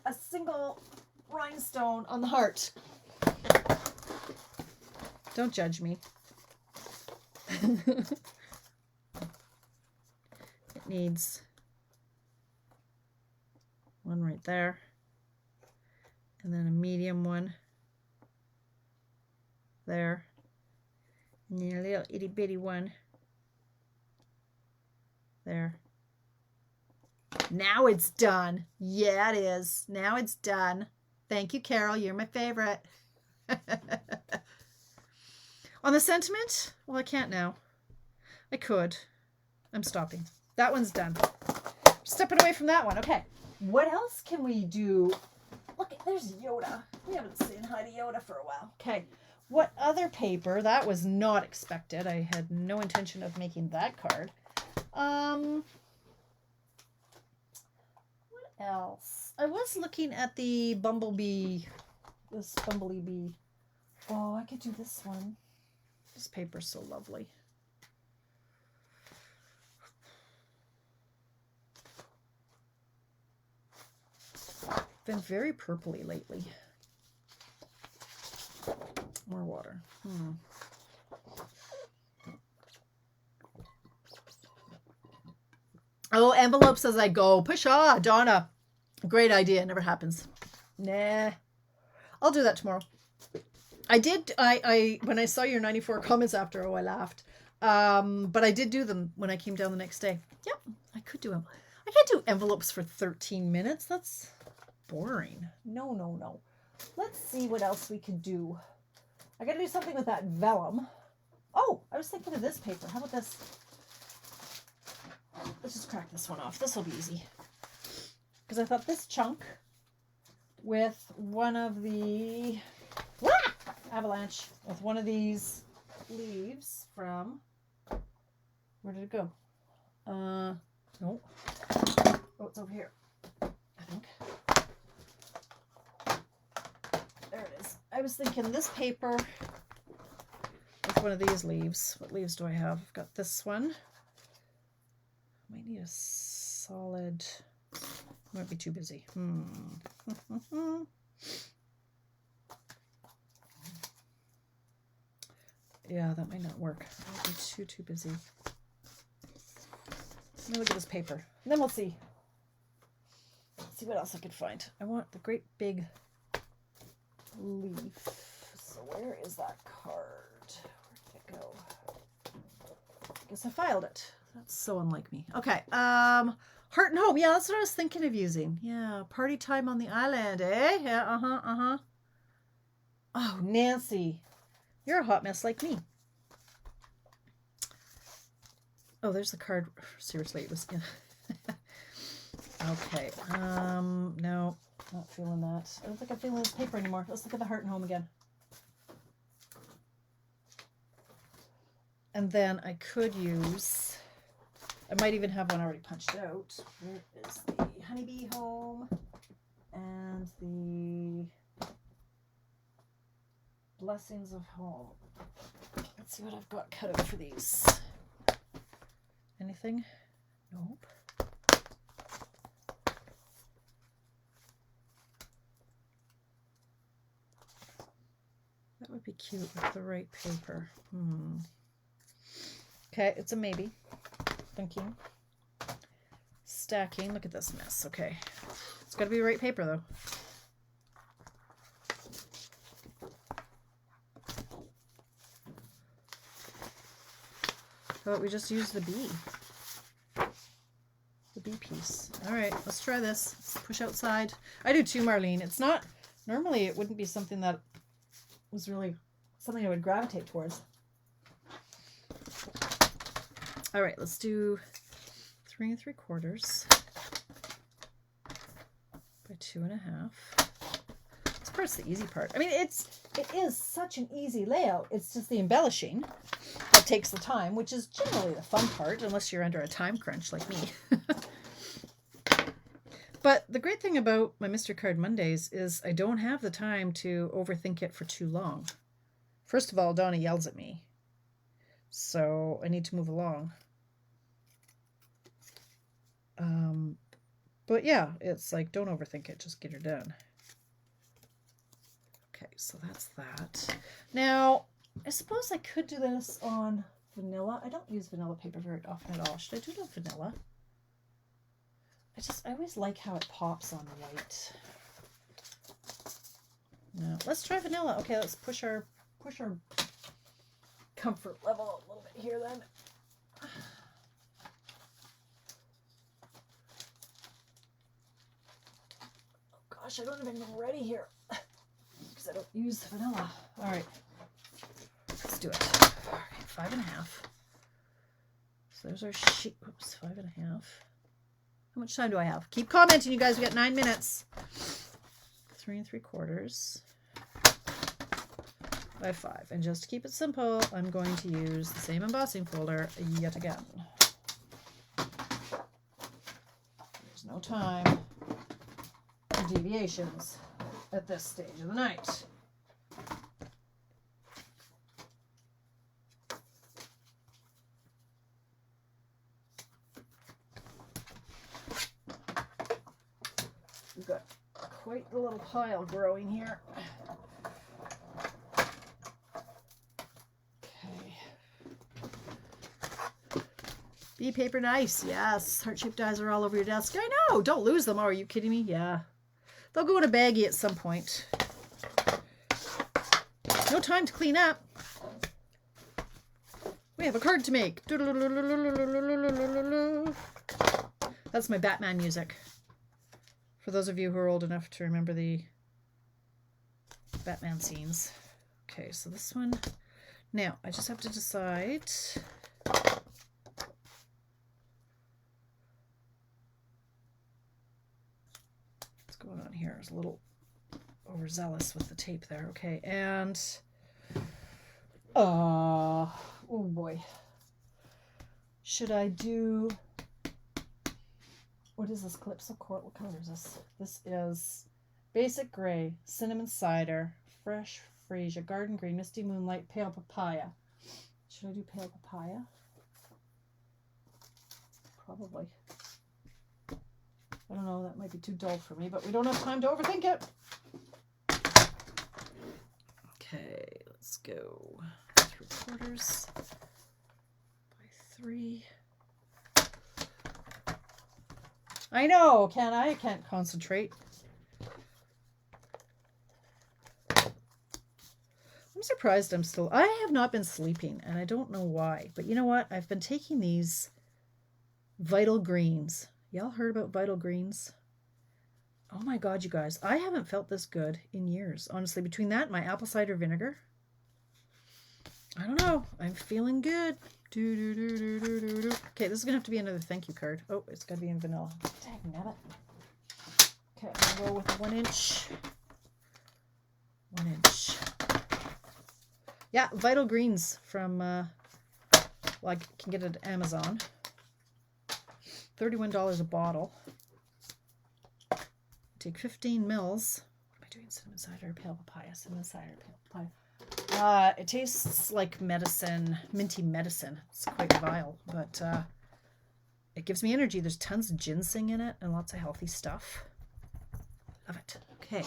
a single rhinestone on the heart. Don't judge me. It needs one right there. And then a medium one there. And then a little itty bitty one there. Now it's done. Yeah, it is. Now it's done. Thank you, Carol. You're my favorite. On the sentiment, well, I can't now. I could. I'm stopping. That one's done. Stepping away from that one. Okay. What else can we do? Look, there's Yoda. We haven't seen hi to Yoda for a while. Okay. What other paper? That was not expected. I had no intention of making that card. What else? I was looking at the bumblebee. This bumblebee bee. Oh, I could do this one. This paper's so lovely. Been very purpley lately. More water. Oh, envelopes as I go. Pshaw, Donna. Great idea. It never happens. Nah. I'll do that tomorrow. I did, when I saw your 94 comments after, I laughed. But I did do them when I came down the next day. Yep, I could do them. I can't do envelopes for 13 minutes. That's boring. No. Let's see what else we could do. I gotta do something with that vellum. Oh, I was thinking of this paper. How about this? Let's just crack this one off. This will be easy. Because I thought this chunk with one of the... Avalanche with one of these leaves from, where did it go? Nope. Oh, it's over here, I think. There it is. I was thinking this paper with one of these leaves. What leaves do I have? I've got this one. Might need a solid, might be too busy. Yeah, that might not work. I'll be too busy. Let me look at this paper. And then we'll see. Let's see what else I could find. I want the great big leaf. So where is that card? Where did it go? I guess I filed it. That's so unlike me. Okay. Heart and Home. Yeah, that's what I was thinking of using. Yeah, party time on the island, eh? Yeah, Oh, Nancy. You're a hot mess like me. Oh, there's the card. Seriously, it was in. Okay. No, not feeling that. I don't think I'm feeling this paper anymore. Let's look at the Heart and Home again. And then I could use, I might even have one already punched out. Where is the Honeybee Home and the Blessings of Home? Let's see what I've got cut out for these. Anything? Nope. That would be cute with the right paper. Okay, it's a maybe. Thinking. Stacking. Look at this mess. Okay. It's got to be the right paper, though. How about we just use the B? The B piece. All right, let's try this. Let's push outside. I do too, Marlene. It's not, normally it wouldn't be something that was really something I would gravitate towards. All right, let's do 3 3/4 by 2.5. This part's the easy part. I mean, it is such an easy layout. It's just the embellishing that takes the time, which is generally the fun part, unless you're under a time crunch like me. But the great thing about my Mystery Card Mondays is I don't have the time to overthink it for too long. First of all, Donna yells at me, so I need to move along. But yeah, it's like, don't overthink it, just get her done. Okay, so that's that. Now, I suppose I could do this on vanilla. I don't use vanilla paper very often at all. Should I do it on vanilla? I always like how it pops on the white. No, let's try vanilla. Okay, let's push our comfort level a little bit here then. Oh gosh, I don't have anything ready here because I don't use vanilla. All right, let's do it. All right, 5.5. So there's our sheet. Oops, 5.5. How much time do I have? Keep commenting, you guys. We got 9 minutes. 3 3/4 by 5. And just to keep it simple, I'm going to use the same embossing folder yet again. There's no time for deviations at this stage of the night. We've got quite the little pile growing here. Okay. Bee paper nice. Yes. Heart-shaped dies are all over your desk. I know. Don't lose them. Oh, are you kidding me? Yeah. They'll go in a baggie at some point. No time to clean up. We have a card to make. That's my Batman music. For those of you who are old enough to remember the Batman scenes. Okay, so this one. Now, I just have to decide. What's going on here? I was a little overzealous with the tape there. Okay, and... oh boy. Should I do... what is this? Calypso Court? What color is this? This is Basic Gray, Cinnamon Cider, Fresh Freesia, Garden Green, Misty Moonlight, Pale Papaya. Should I do Pale Papaya? Probably. I don't know, that might be too dull for me, but we don't have time to overthink it. Okay, let's go 3/4 by 3. I know, can I? I can't concentrate. I'm surprised I have not been sleeping, and I don't know why. But you know what? I've been taking these Vital Greens. Y'all heard about Vital Greens? Oh my God, you guys. I haven't felt this good in years. Honestly, between that and my apple cider vinegar. I don't know. I'm feeling good. Okay, this is going to have to be another thank you card. Oh, it's got to be in vanilla. Dang nabbit. Okay, I'm going to go with 1 inch. 1 inch. Yeah, Vital Greens from, well, I can get it at Amazon. $31 a bottle. Take 15 mils. What am I doing? Cinnamon cider, pale papaya. Cinnamon cider, pale papaya. It tastes like medicine, minty medicine. It's quite vile, but it gives me energy. There's tons of ginseng in it and lots of healthy stuff. Love it. Okay,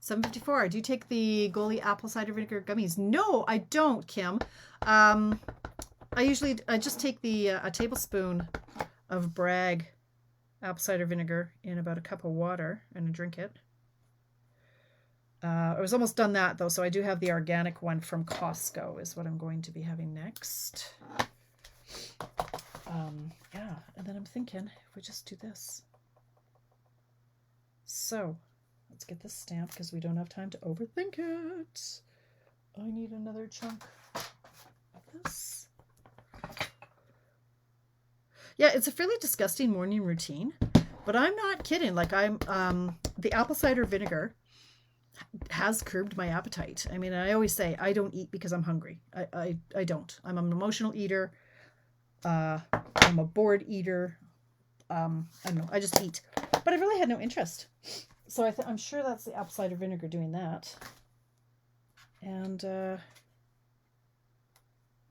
7:54. Do you take the Goli apple cider vinegar gummies? No, I don't, Kim. I just take the a tablespoon of Bragg apple cider vinegar in about a cup of water and drink it. I was almost done that though, so I do have the organic one from Costco is what I'm going to be having next. Yeah, and then I'm thinking if we just do this. So let's get this stamped because we don't have time to overthink it. I need another chunk of this. Yeah, it's a fairly disgusting morning routine, but I'm not kidding. Like the apple cider vinegar has curbed my appetite. I mean, I always say I don't eat because I'm hungry. I don't. I'm an emotional eater. I'm a bored eater. I don't know. I just eat. But I really had no interest. So I'm sure that's the apple cider vinegar doing that. And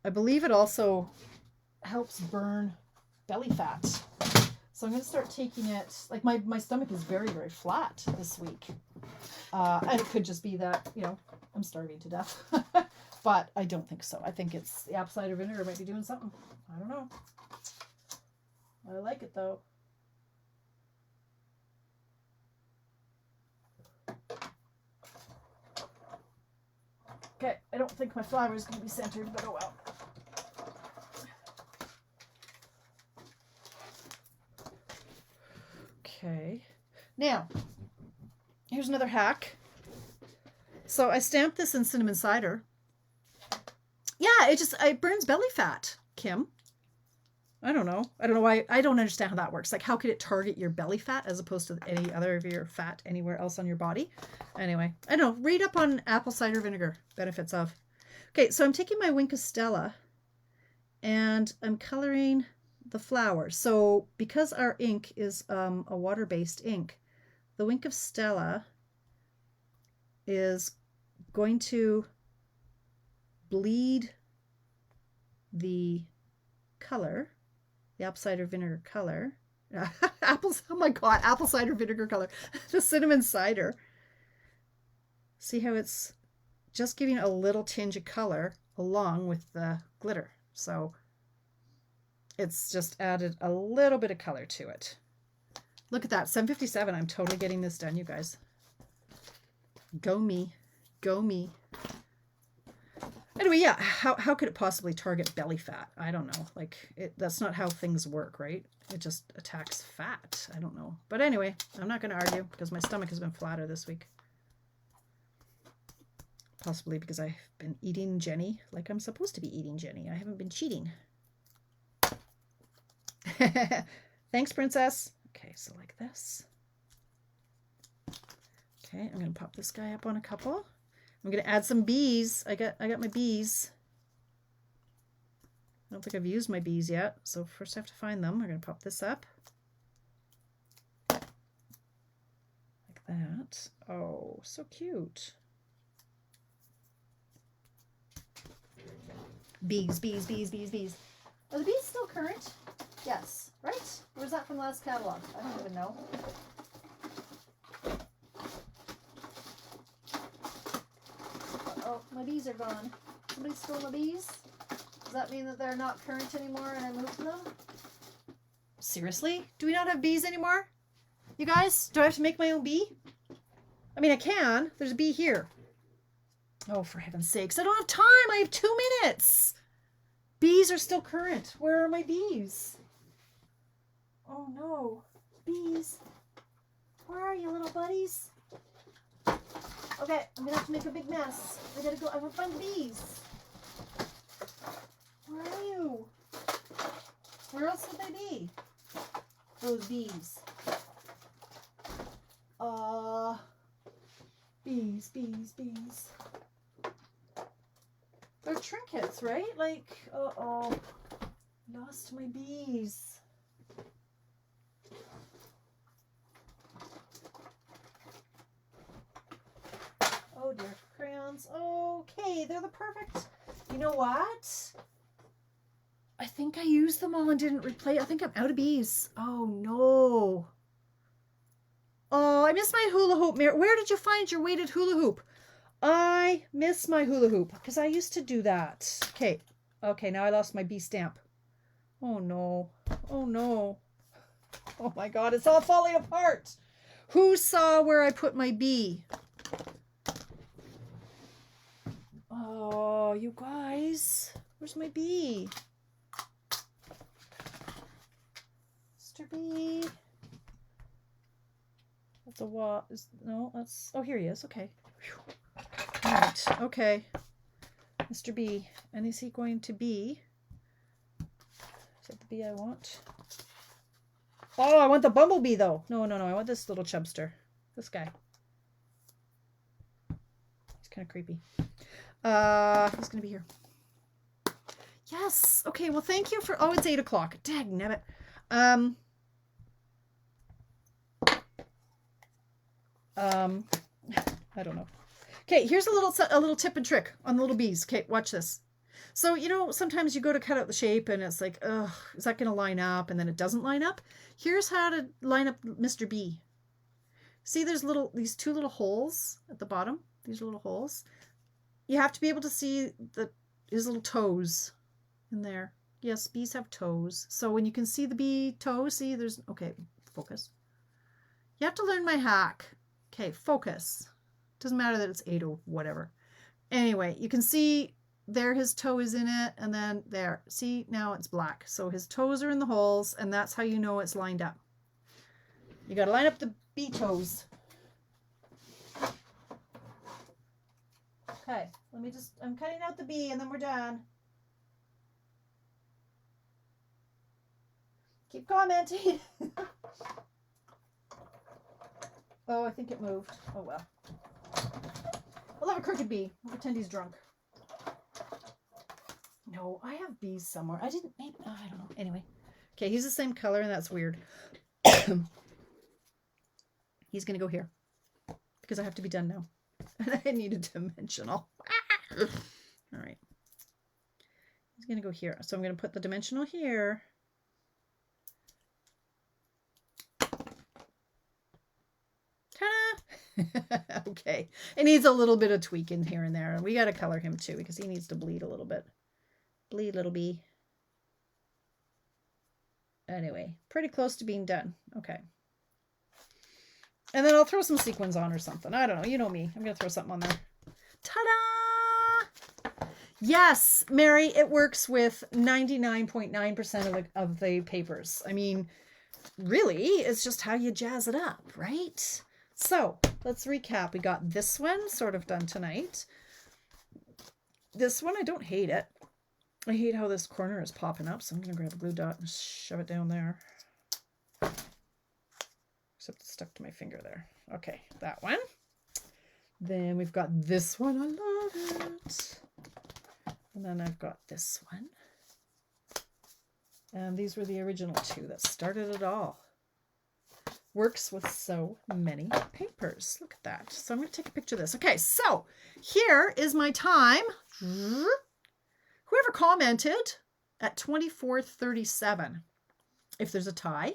I believe it also helps burn belly fat. So I'm going to start taking it, like my stomach is very, very flat this week. And it could just be that, you know, I'm starving to death. But I don't think so. I think it's the apple cider vinegar might be doing something. I don't know. I like it though. Okay, I don't think my flour is going to be centered, but oh well. Okay, now here's another hack. So I stamped this in cinnamon cider. Yeah, it burns belly fat, Kim. I don't know why. I don't understand how that works. Like, how could it target your belly fat as opposed to any other of your fat anywhere else on your body? Anyway, I don't know. Read up on apple cider vinegar benefits of. Okay, so I'm taking my Wink of Stella and I'm coloring the flower. So because our ink is a water-based ink, the Wink of Stella is going to bleed the color, the apple cider vinegar color. Apples, oh my God, apple cider vinegar color. The cinnamon cider. See how it's just giving a little tinge of color along with the glitter. So it's just added a little bit of color to it. Look at that, 7:57. I'm totally getting this done, you guys. Go me. Go me. Anyway, yeah, how could it possibly target belly fat? I don't know. Like, that's not how things work, right? It just attacks fat. I don't know. But anyway, I'm not going to argue because my stomach has been flatter this week. Possibly because I've been eating Jenny like I'm supposed to be eating Jenny. I haven't been cheating. Thanks, princess. Okay, so like this. Okay, I'm going to pop this guy up on a couple. I'm going to add some bees. I got my bees. I don't think I've used my bees yet, so first I have to find them. I'm going to pop this up. Like that. Oh, so cute. Bees, bees, bees, bees, bees. Are the bees still current? Yes, right? Or was that from last catalog? I don't even know. Oh, my bees are gone. Somebody stole my bees? Does that mean that they're not current anymore and I moved them? Seriously? Do we not have bees anymore? You guys? Do I have to make my own bee? I mean, I can. There's a bee here. Oh, for heaven's sakes. I don't have time. I have 2 minutes. Bees are still current. Where are my bees? Oh, no. Bees. Where are you, little buddies? Okay, I'm gonna have to make a big mess. I gotta go. I gotta find the bees. Where are you? Where else would they be? Those bees. Bees, bees, bees. They're trinkets, right? Like, uh-oh. Lost my bees. Oh dear, crayons. Okay, they're the perfect. You know what? I think I used them all and didn't replay. I think I'm out of bees. Oh no. Oh, I miss my hula hoop. Where did you find your weighted hula hoop? I miss my hula hoop because I used to do that. Okay. Okay, now I lost my bee stamp. Oh no. Oh no. Oh my God, it's all falling apart. Who saw where I put my bee? Oh, you guys. Where's my bee? Mr. Bee. That's a what? No, that's... Oh, here he is. Okay. All right. Okay. Mr. B. And is he going to be... Is that the bee I want? Oh, I want the bumblebee, though. No, no, no. I want this little chubster. This guy. He's kind of creepy. He's going to be here. Yes. Okay, well, thank you for... Oh, it's 8 o'clock. Dagnabbit. I don't know. Okay, here's a little tip and trick on the little bees. Okay, watch this. So, you know, sometimes you go to cut out the shape and it's like, ugh, is that going to line up? And then it doesn't line up. Here's how to line up Mr. B. See, there's these two little holes at the bottom. These are little holes. You have to be able to see his little toes in there. Yes, bees have toes. So when you can see the bee toes, see, okay, focus. You have to learn my hack. Okay, focus. Doesn't matter that it's 8 or whatever. Anyway, you can see there his toe is in it, and then there. See, now it's black. So his toes are in the holes, and that's how you know it's lined up. You got to line up the bee toes. Okay, I'm cutting out the bee, and then we're done. Keep commenting. Oh, I think it moved. Oh, well. We'll have a crooked bee. We'll pretend he's drunk. No, I have bees somewhere. I don't know. Anyway. Okay, he's the same color, and that's weird. He's going to go here because I have to be done now. And I need a dimensional. All right. He's going to go here. So I'm going to put the dimensional here. Ta-da! Okay. It needs a little bit of tweaking here and there. We got to color him too because he needs to bleed a little bit. Bleed, little bee. Anyway, pretty close to being done. Okay. And then I'll throw some sequins on or something. I don't know. You know me. I'm going to throw something on there. Ta-da! Yes, Mary, it works with 99.9% of the papers. I mean, really, it's just how you jazz it up, right? So let's recap. We got this one sort of done tonight. This one, I don't hate it. I hate how this corner is popping up, so I'm going to grab a glue dot and shove it down there. Except it's stuck to my finger there. Okay, that one. Then we've got this one. I love it. And then I've got this one. And these were the original two that started it all. Works with so many papers. Look at that. So I'm going to take a picture of this. Okay, so here is my time. Whoever commented at 24:37, if there's a tie,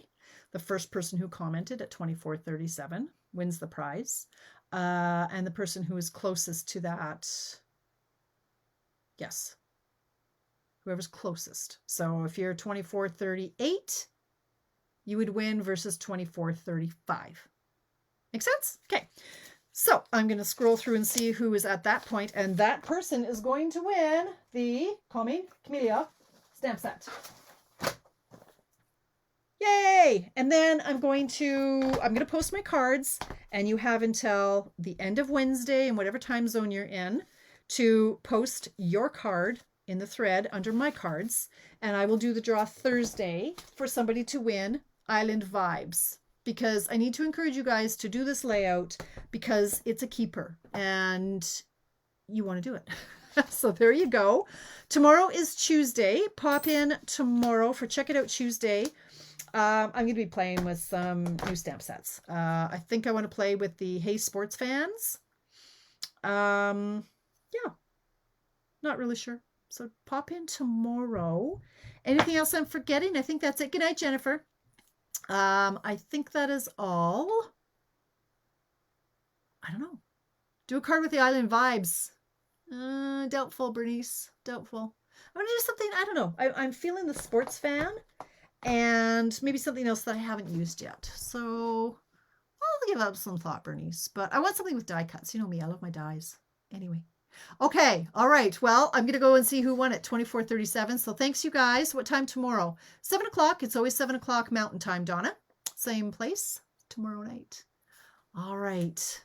the first person who commented at 24:37 wins the prize. And the person who is closest to that, yes, whoever's closest. So if you're 24:38, you would win versus 24:35. Make sense? Okay. So I'm going to scroll through and see who is at that point, and that person is going to win the Camellia stamp set. Yay! And then I'm going to post my cards, and you have until the end of Wednesday in whatever time zone you're in to post your card in the thread under my cards, and I will do the draw Thursday for somebody to win Island Vibes, because I need to encourage you guys to do this layout because it's a keeper and you want to do it. So there you go. Tomorrow is Tuesday. Pop in tomorrow for Check It Out Tuesday. I'm going to be playing with some new stamp sets. I think I want to play with the Hey Sports Fans. Yeah, not really sure. So pop in tomorrow. Anything else I'm forgetting? I think that's it. Good night, Jennifer. I think that is all. I don't know. Do a card with the Island Vibes. Doubtful, Bernice. Doubtful. I'm going to do something, I don't know. I'm feeling the sports fan and maybe something else that I haven't used yet. So I'll give up some thought, Bernice. But I want something with die cuts. You know me, I love my dies. Anyway. Okay. All right. Well, I'm going to go and see who won at 24:37. So thanks, you guys. What time tomorrow? 7 o'clock. It's always 7 o'clock Mountain Time, Donna. Same place tomorrow night. All right.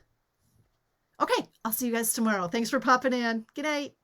Okay. I'll see you guys tomorrow. Thanks for popping in. Good night.